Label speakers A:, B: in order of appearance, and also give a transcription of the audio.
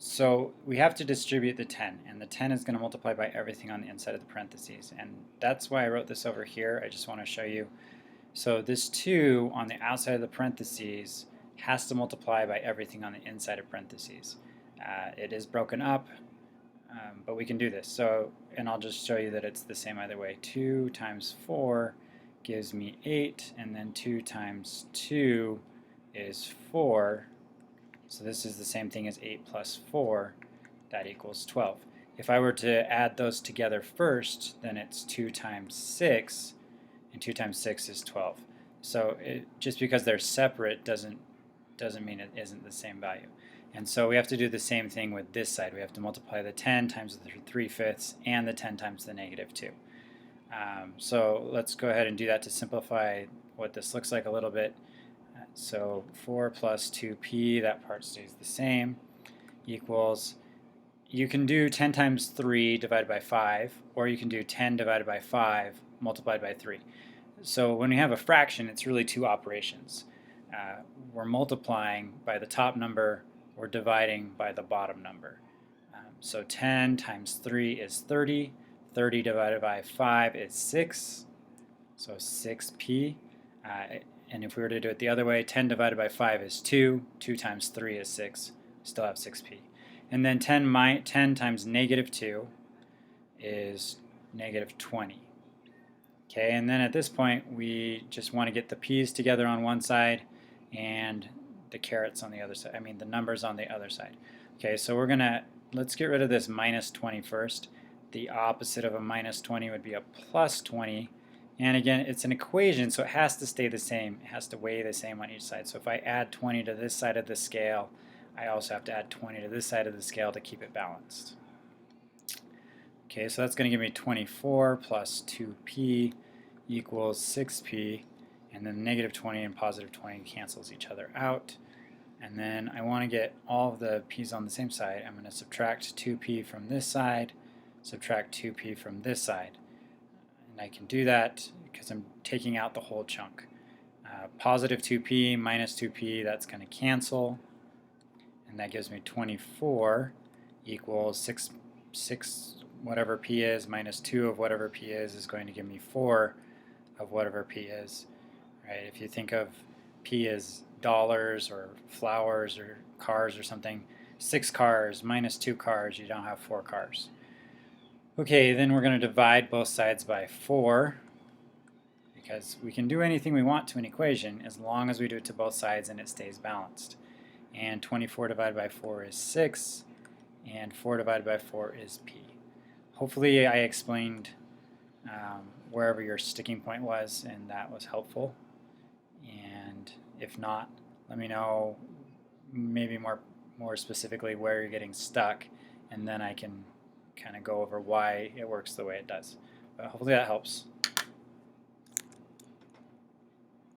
A: So we have to distribute the 10, and the 10 is going to multiply by everything on the inside of the parentheses, and that's why I wrote this over here. I just want to show you. So this 2 on the outside of the parentheses has to multiply by everything on the inside of parentheses. It is broken up, but we can do this. So, and I'll just show you that it's the same either way. 2 times 4 gives me 8, and then 2 times 2 is 4. So this is the same thing as 8 plus 4. That equals 12. If I were to add those together first, then it's 2 times 6, and 2 times 6 is 12. So just because they're separate doesn't mean it isn't the same value. And so we have to do the same thing with this side. We have to multiply the 10 times the 3/5 and the 10 times the -2. So let's go ahead and do that to simplify what this looks like a little bit. So 4 plus 2p, that part stays the same, equals, you can do 10 times 3 divided by 5, or you can do 10 divided by 5 multiplied by 3. So when we have a fraction, it's really two operations. We're multiplying by the top number, we're dividing by the bottom number. So 10 times 3 is 30, 30 divided by 5 is 6, so 6p. And if we were to do it the other way, 10 divided by 5 is 2, 2 times 3 is 6, still have 6p. And then 10 times -2 is -20. Okay, and then at this point we just want to get the p's together on one side and the carets on the other side, the numbers on the other side. Okay, so let's get rid of this -20 first. The opposite of a -20 would be a +20. And again, it's an equation, so it has to stay the same. It has to weigh the same on each side. So if I add 20 to this side of the scale, I also have to add 20 to this side of the scale to keep it balanced. Okay, so that's going to give me 24 plus 2p equals 6p, and then -20 and +20 cancels each other out. And then I want to get all of the p's on the same side. I'm going to subtract 2p from this side, subtract 2p from this side. And I can do that because I'm taking out the whole chunk. Positive 2p minus 2p, that's going to cancel. And that gives me 24 equals 6 whatever p is minus 2 of whatever p is going to give me 4 of whatever p is. Right? If you think of p as dollars or flowers or cars or something, 6 cars minus 2 cars, you don't have 4 cars. Okay, then we're going to divide both sides by 4, because we can do anything we want to an equation as long as we do it to both sides and it stays balanced. And 24 divided by 4 is 6, and 4 divided by 4 is p. Hopefully I explained wherever your sticking point was and that was helpful. And if not, let me know maybe more specifically where you're getting stuck, and then I can kind of go over why it works the way it does. But hopefully that helps.